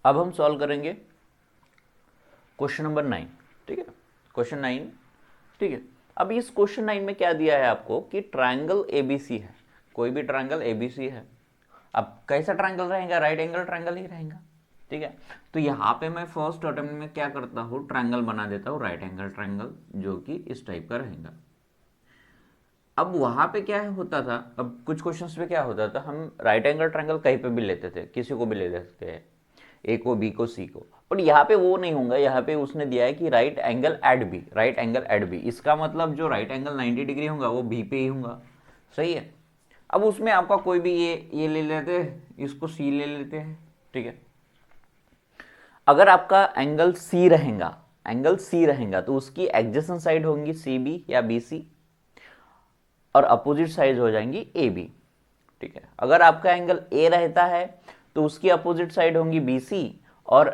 अब हम सॉल्व करेंगे क्वेश्चन नंबर 9। ठीक है, क्वेश्चन 9। ठीक है, अब इस क्वेश्चन 9 में क्या दिया है आपको कि ट्रायंगल एबीसी है, कोई भी ट्रायंगल एबीसी है। अब कैसा ट्रायंगल रहेगा? राइट एंगल ट्रायंगल ही रहेगा। ठीक है, तो यहाँ पे मैं फर्स्ट अटेम्प्ट में क्या करता हूँ, ट्रायंगल बना देता हूँ राइट एंगल ट्रायंगल, जो कि इस टाइप का रहेगा। अब वहां पे क्या होता था, अब कुछ क्वेश्चंस पे क्या होता था, हम राइट एंगल ट्रायंगल कहीं पे भी लेते थे, किसी को भी ले सकते हैं, ए को, बी को, सी को। बट यहाँ पे वो नहीं होगा, यहाँ पे उसने दिया है कि right angle at B, right angle at B. इसका मतलब जो राइट एंगल 90 डिग्री होगा वो बी पे ही होगा। सही है। अब उसमें आपका कोई भी ये ले लेते हैं, इसको सी ले लेते हैं। ठीक है, अगर आपका एंगल सी रहेगा, एंगल सी रहेगा तो उसकी एडजेसेंट साइड होंगी सी बी या बी सी, और अपोजिट साइड हो जाएंगी ए बी। ठीक है, अगर आपका एंगल ए रहता है तो उसकी अपोजिट साइड होंगी बी सी, और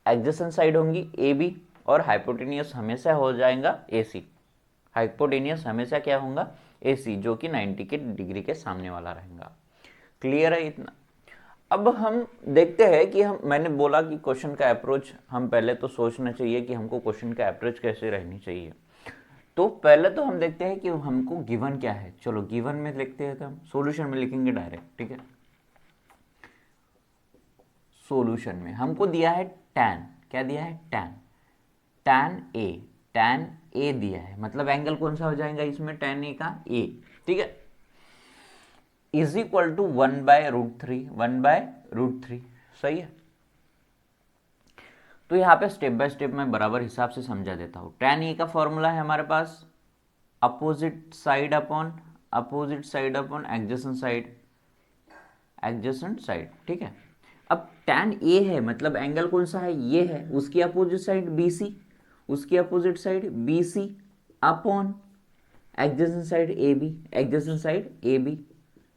एडजेसेंट साइड होंगी ए बी, और हाइपोटेनियस हमेशा हो जाएगा ए सी। हाइपोटेनियस हमेशा क्या होगा? ए सी, जो कि 90 के डिग्री के सामने वाला रहेगा। क्लियर है इतना? अब हम देखते हैं कि मैंने बोला कि क्वेश्चन का अप्रोच हम पहले तो सोचना चाहिए कि हमको क्वेश्चन का अप्रोच कैसे रहनी चाहिए। तो पहले तो हम देखते हैं कि हमको गिवन क्या है। चलो गिवन में लिखते हैं, तो हम सॉल्यूशन में लिखेंगे डायरेक्ट। ठीक है, सॉल्यूशन में हमको दिया है tan। क्या दिया है? tan। tan a दिया है, मतलब एंगल कौन सा हो जाएगा इसमें? tan a का a। ठीक है, इज इक्वल टू 1/√3, 1/√3। सही है। तो यहाँ पे स्टेप बाय स्टेप मैं बराबर हिसाब से समझा देता हूँ। tan a का फॉर्मूला है हमारे पास opposite side upon adjacent side, adjacent side. ठीक है, अब tan a है, मतलब एंगल कौन सा है? ये है, उसकी अपोजिट साइड BC, उसकी opposite side BC upon adjacent side AB, adjacent side AB।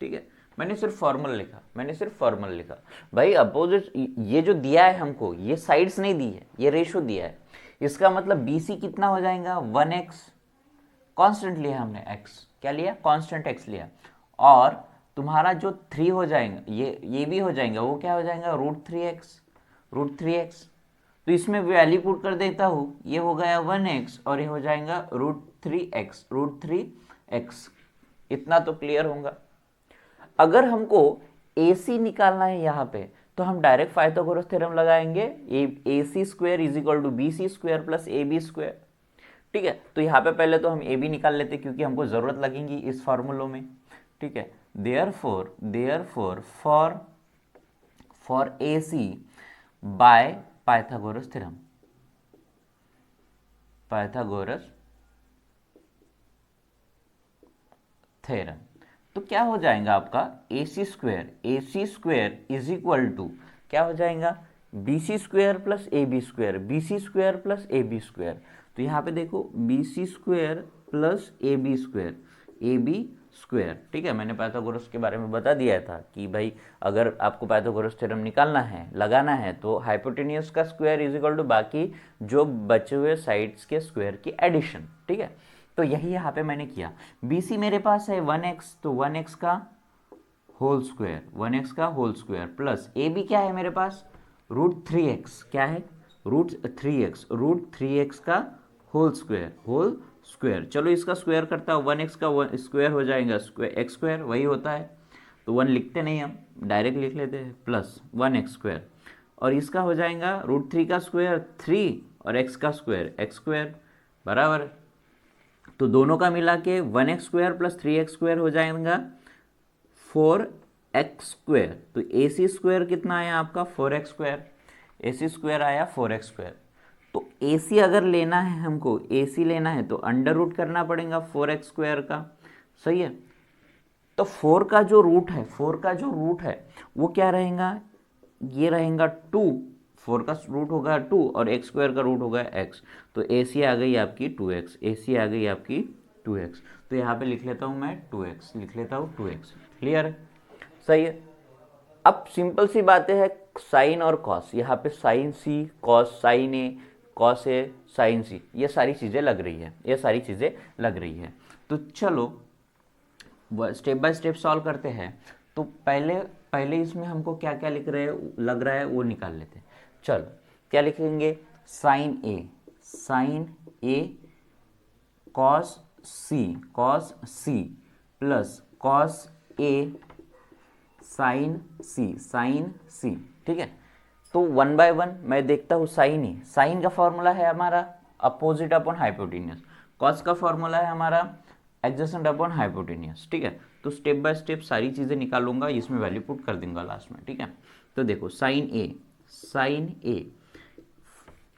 ठीक है, मैंने सिर्फ फॉर्मल लिखा, भाई अपोजिट ये जो दिया है हमको, ये साइड्स नहीं दी है, ये रेशो दिया है। इसका मतलब BC कितना हो जाएगा? 1x, कांस्टेंट लिया हमने x, क्या लिया? कांस्टेंट x लिया। और तुम्हारा जो 3 हो जाएगा, ये भी हो जाएगा, वो क्या हो जाएगा? √3x, √3x। तो इसमें वैल्यू पुट कर देता हूँ, ये हो गया 1x और ये हो जाएगा √3x, √3x। इतना तो क्लियर होगा। अगर हमको AC निकालना है यहाँ पे, तो हम डायरेक्ट पाइथागोरस थ्योरम लगाएंगे, AC square is equal to BC square plus AB square. ठीक है, तो यहाँ पे पहले तो हम ए बी निकाल लेते क्योंकि हमको ज़रूरत लगेगी इस फार्मूलों में। ठीक है, therefore for A C by Pythagoras theorem, Pythagoras theorem, तो क्या हो जाएगा आपका? AC square is equal to क्या हो जाएगा? BC square plus AB square, BC square plus AB square. तो यहाँ पे देखो BC square plus AB square, AB square. ठीक है, मैंने पाइथागोरस के बारे में बता दिया था कि भाई अगर आपको पाइथागोरस थ्योरम निकालना है, लगाना है, तो हाइपोटेनियस का स्क्वायर इज इक्वल टू बाकी जो बचे हुए साइड्स के स्क्वायर की एडिशन। ठीक है, तो यही यहाँ पे मैंने किया। BC मेरे पास है 1x, तो 1x का होल स्क्वायर, 1x का होल स्क्वायर प्लस AB क्या है मेरे पास? √3x। क्या है? √3x का होल स्क्वायर। चलो इसका स्क्वायर करता हूँ, 1x का स्क्वायर हो जाएगा एक्स स्क्वायर, वही होता है। तो 1 लिखते नहीं, हम डायरेक्ट लिख लेते हैं, प्लस 1x स्क्वायर, और इसका हो जाएगा √3 का स्क्वायर 3, और x का स्क्वायर x स्क्वायर बराबर। तो दोनों का मिला के 1x square plus 3x square हो जाएगा 4x स्क्वायर। तो AC स्क्वायर कितना आया आपका? 4x square. AC स्क्वायर आया 4x स्क्वायर। तो AC अगर लेना है हमको, AC लेना है तो अंडर रूट करना पड़ेगा 4x स्क्वायर का। सही है, तो 4 का जो रूट है वो क्या रहेगा? ये रहेगा 2। 4 का रूट होगा 2 और x स्क्वायर का रूट होगा x। तो AC आ गई आपकी 2x, AC आ गई आपकी 2x। तो यहाँ पे लिख लेता हूँ मैं 2x, लिख लेता हूँ 2x। क्लियर है? सही है। अब सिंपल सी बातें हैं, साइन और कॉस, यहाँ पे sign C, cos sine A, cos A, sign सी, ये सारी चीज़ें लग रही है। तो चलो स्टेप बाय स्टेप सॉल्व करते हैं। तो पहले इसमें हमको क्या क्या लग रहा है वो निकाल लेते हैं। चलो क्या लिखेंगे, sign A cos C plus cos A sign सी, ठीक है। तो 1/1 मैं देखता हूँ साइन ए, साइन का फॉर्मूला है हमारा अपोजिट अपॉन हाइपोटेनियस, कॉस का फॉर्मूला है हमारा एडजेसेंट अपॉन हाइपोटेनियस, ठीक है। तो स्टेप बाय स्टेप सारी चीज़ें निकालूंगा, इसमें वैल्यू पुट कर दूंगा लास्ट में, ठीक है। तो देखो साइन ए,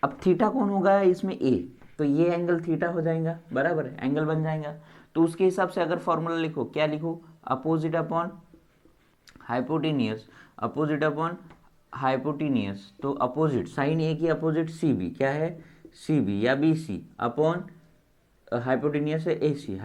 अब थीटा कौन होगा इसमें ए, तो ये एंगल थीटा हो जाएगा, बराबर है, एंगल बन जाएगा। तो उसके हिसाब से अगर फॉर्मूला लिखो, क्या लिखो, अपोजिट अपॉन हाइपोटेनियस, तो अपोजिट साइन ए की अपोजिट सी बी, क्या है सी बी या बी सी अपॉन हाइपोटेनियस है ए सी,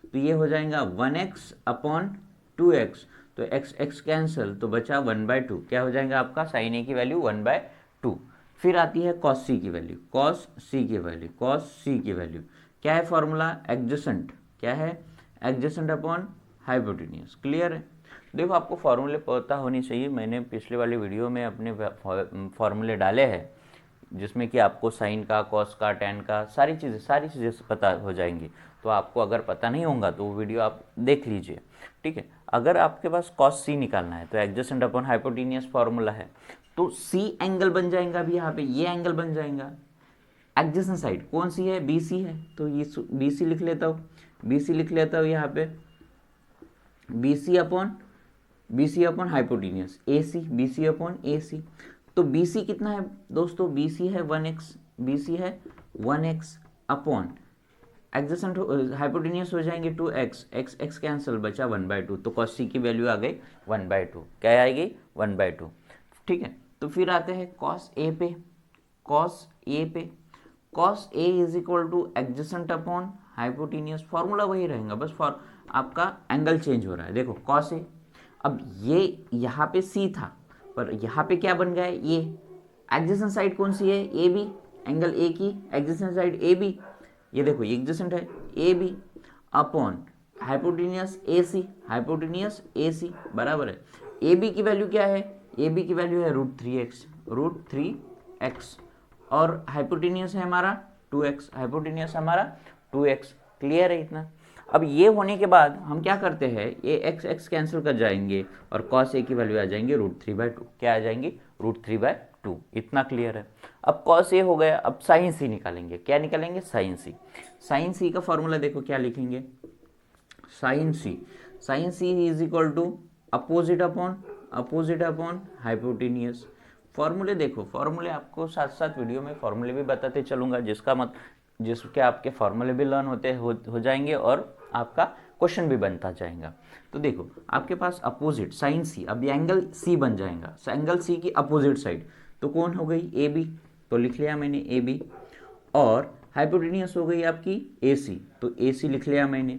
तो ये हो जाएगा 1x अपॉन 2x, तो x कैंसिल, तो बचा 1/2, क्या हो जाएगा आपका साइन ए की वैल्यू 1/2। फिर आती है कॉस सी की वैल्यू, क्या है फॉर्मूला एडजेसेंट, क्या है एडजेसेंट अपॉन हाइपोटेनियस, क्लियर है। देखो आपको फॉर्मूले पता होनी चाहिए, मैंने पिछले वाली वीडियो में अपने फॉर्मूले डाले हैं जिसमें कि आपको साइन का, कॉस का, टेन का, सारी चीज़ें पता हो जाएंगी। तो आपको अगर पता नहीं होगा तो वो वीडियो आप देख लीजिए, ठीक है। अगर आपके पास कॉस सी निकालना है तो एडजेसेंट अपॉन हाइपोटेनियस फॉर्मूला है, तो सी एंगल बन जाएगा, अभी यहाँ पे ये एंगल बन जाएगा। एडजेसेंट साइड कौन सी है, बी सी है, तो ये बी सी लिख लेता हूँ यहाँ पे, बी सी अपॉन हाइपोटेनियस ए सी, बी सी अपॉन ए सी। तो बी सी कितना है दोस्तों, बी सी है 1x अपॉन एडजेसेंट हाइपोटेनियस हो जाएंगे 2x, x कैंसिल, बचा 1/2, तो कॉस सी की वैल्यू आ गई 1/2, क्या आएगी 1/2, ठीक है। तो फिर आते हैं cos A is equal two adjacent upon hypotenuse, formula वही रहेगा, बस आपका एंगल चेंज हो रहा है। देखो कॉस ए, अब ये यहाँ पे सी था पर यहाँ पे क्या बन गया है, ये एडजेसेंट साइड कौन सी है, ए बी, एंगल ए की एडजेसेंट साइड ए बी, ये देखो ये एडजेसेंट है ए बी अपॉन हाइपोटेनियस ए सी, बराबर है। ए बी की वैल्यू क्या है, ए बी की वैल्यू है √3x और हाइपोटेनियस है हमारा 2x, क्लियर है इतना। अब ये होने के बाद हम क्या करते हैं, ये x कैंसिल कर जाएंगे और cos a की वैल्यू आ जाएंगे √3/2, क्या आ जाएंगे √3/2, इतना क्लियर है। अब cos a हो गया, अब sin c निकालेंगे, क्या निकालेंगे sin c का फॉर्मूला देखो क्या लिखेंगे, sin c is equal to opposite upon hypotenuse. फॉर्मूले देखो, फॉर्मूले आपको साथ साथ वीडियो में फॉर्मूले भी बताते चलूंगा, जिसके आपके फॉर्मूले भी लर्न हो जाएंगे और आपका क्वेश्चन भी बनता जाएगा। तो देखो आपके पास अपोजिट साइन सी, अब ये एंगल सी बन जाएगा, एंगल सी की अपोजिट साइड तो कौन हो गई ए बी, तो लिख लिया मैंने ए बी, और हाइपोटेनियस हो गई आपकी ए सी, तो ए सी लिख लिया मैंने।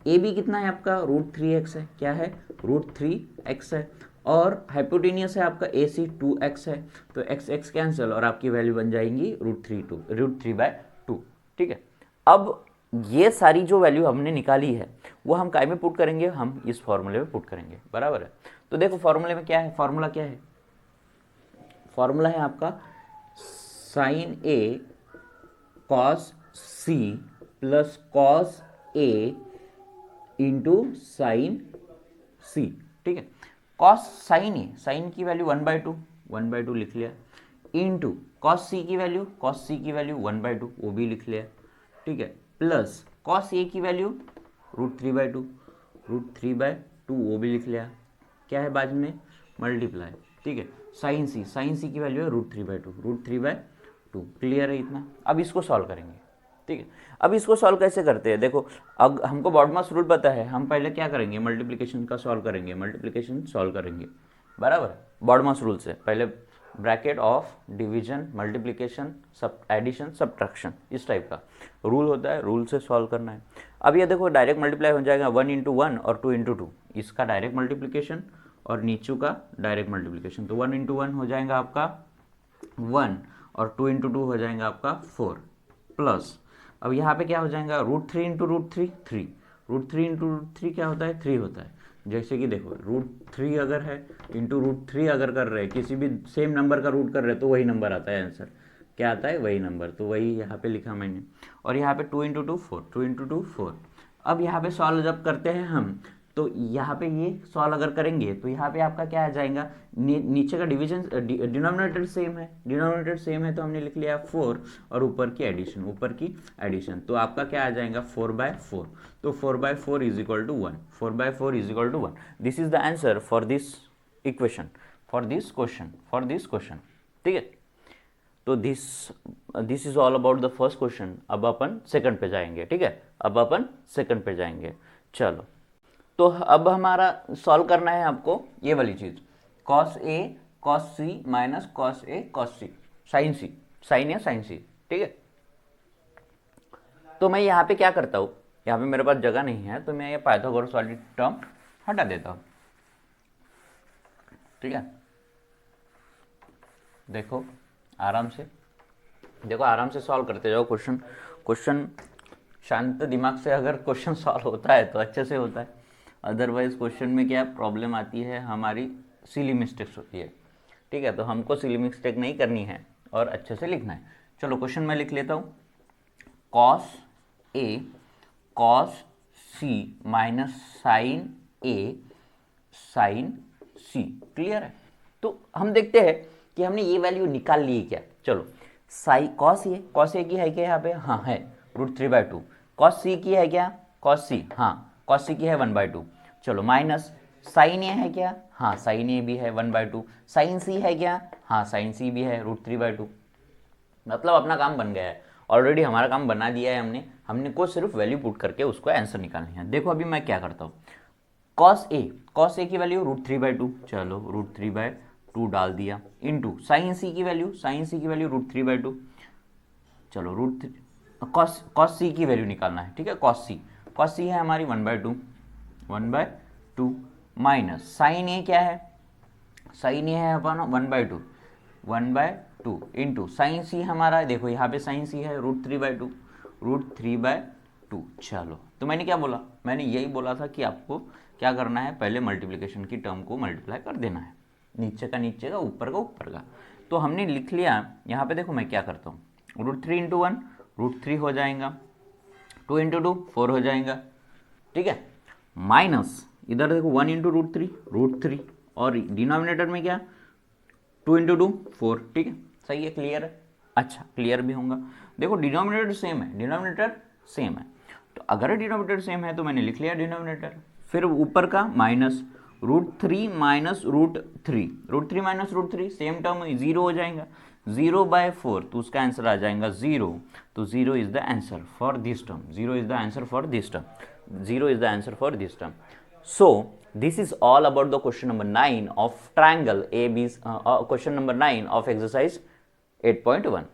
ए बी कितना है आपका √3x है, क्या है √3x है, और हाइपोटेनियस है आपका ए सी 2x है, तो x कैंसिल और आपकी वैल्यू बन जाएंगी √3/2, ठीक है। अब ये सारी जो वैल्यू हमने निकाली है वो हम काय में पुट करेंगे, हम इस फॉर्मूले में पुट करेंगे, बराबर है। तो देखो फॉर्मूले में क्या है, फॉर्मूला क्या है, फॉर्मूला है आपका sign A cos C plus cos A into sine सी, ठीक है। कॉस साइन ए, साइन की वैल्यू 1/2 लिख लिया, इंटू कॉस सी की वैल्यू 1/2 वो भी लिख लिया, ठीक है, प्लस कॉस ए की वैल्यू √3/2 वो भी लिख लिया, क्या है बाद में मल्टीप्लाई, ठीक है। साइन सी की वैल्यू है √3/2, क्लियर है इतना। अब इसको सॉल्व करेंगे, ठीक है। अब इसको सॉल्व कैसे करते हैं, देखो अब हमको बॉडमास रूल पता है, हम पहले क्या करेंगे, मल्टीप्लिकेशन सॉल्व करेंगे, बराबर, बॉडमास रूल से पहले bracket of division, multiplication, addition, subtraction, इस टाइप का रूल होता है, रूल से सॉल्व करना है। अब ये देखो डायरेक्ट मल्टीप्लाई हो जाएगा 1 × 1 और 2 × 2, इसका डायरेक्ट मल्टीप्लिकेशन और नीचू का डायरेक्ट मल्टीप्लिकेशन, तो 1 × 1 हो जाएगा आपका 1 और 2 × 2 हो जाएगा आपका 4, प्लस अब यहाँ पे क्या हो जाएगा √3 × √3 3, √3 × √3 क्या होता है 3 होता है, जैसे कि देखो √3 अगर है इंटू √3 अगर कर रहे हैं, किसी भी सेम नंबर का रूट कर रहे हैं तो वही नंबर आता है आंसर। क्या आता है? वही नंबर। तो वही यहाँ पे लिखा मैंने। और यहाँ पे 2 इंटू 2 4, 2 इंटू 2 4। अब यहाँ पे सॉल्व जब करते हैं हम, तो यहाँ पे ये सॉल्व अगर करेंगे तो यहाँ पे आपका क्या आ जाएगा, नीचे का डिवीजन डिनोमिनेटर सेम है, डिनोमिनेटर सेम है तो हमने लिख लिया 4 और ऊपर की एडिशन, ऊपर की एडिशन। तो आपका क्या आ जाएगा 4/4। तो 4/4 is equal to 1, 4/4 is equal to 1। This is the answer for this equation, for this question, for this question. ठीक है, तो this is all about the first question. अब अपन सेकंड पे जाएंगे। ठीक है, अब अपन सेकंड पे जाएंगे। चलो, तो अब हमारा सॉल्व करना है आपको ये वाली चीज, cos A cos C minus cos A cos C, sine C, sine या साइन C। ठीक है, तो मैं यहाँ पे क्या करता हूँ, यहाँ पे मेरे पास जगह नहीं है तो मैं ये पाइथागोरस वाली टर्म हटा देता हूँ। ठीक है, देखो आराम से, देखो आराम से सॉल्व करते जाओ क्वेश्चन। क्वेश्चन शांत दिमाग से अगर क्वेश्चन सॉल्व होता है तो अच्छे से होता है, अदरवाइज क्वेश्चन में क्या प्रॉब्लम आती है, हमारी सिली मिस्टेक्स होती है। ठीक है, तो हमको सिली मिस्टेक नहीं करनी है और अच्छे से लिखना है। चलो क्वेश्चन मैं लिख लेता हूँ, cos A cos C minus sine A sine C। Clear है? तो हम देखते हैं कि हमने ये वैल्यू निकाल ली क्या। चलो, साई cos A की है क्या यहाँ पे? हाँ है, √3/2। cos C की है क्या? cos C, हाँ cos C की है 1/2। चलो, माइनस साइन A है क्या? हाँ साइन A भी है 1/2। साइन C है क्या? हाँ साइन C भी है √3/2। मतलब अपना काम बन गया है, ऑलरेडी हमारा काम बना दिया है हमने। हमने को सिर्फ वैल्यू पुट करके उसको आंसर निकालनी है। देखो अभी मैं क्या करता हूँ, cos A की वैल्यू √3/2, चलो √3/2 डाल दिया, इंटू साइन C की वैल्यू, साइन C की वैल्यू √3/2, चलो cos C की वैल्यू निकालना है। ठीक है, cos C है हमारी 1/2 माइनस साइन A क्या है, साइन A है अपन 1/2 इंटू साइन C हमारा, देखो यहाँ पे साइन C है √3/2। चलो, तो मैंने क्या बोला, मैंने यही बोला था कि आपको क्या करना है, पहले मल्टीप्लिकेशन की टर्म को मल्टीप्लाई कर देना है, नीचे का नीचे का, ऊपर का ऊपर का। तो हमने लिख लिया। यहाँ पे देखो मैं क्या करता हूँ, √3 इंटू 1 √3 हो जाएगा, 2 इंटू 2 4 हो जाएगा। ठीक है, माइनस इधर देखो 1 इंटू √3 और डिनोमिनेटर में क्या 2 इंटू 2 4। ठीक है, सही है, क्लियर है? अच्छा, क्लियर भी होगा। देखो डिनोमिनेटर सेम है, डिनोमिनेटर सेम है, तो अगर डिनोमिनेटर सेम है तो मैंने लिख लिया डिनोमिनेटर, फिर ऊपर का minus √3 minus √3 minus √3 same term 0 हो जाएगा, 0/4 तो उसका आंसर आ जाएगा 0। तो 0 is the answer for this term, 0 is the answer for this term, 0 is the answer for this term. So this is all about the question number 9 of triangle ABC, question number 9 of exercise 8.1.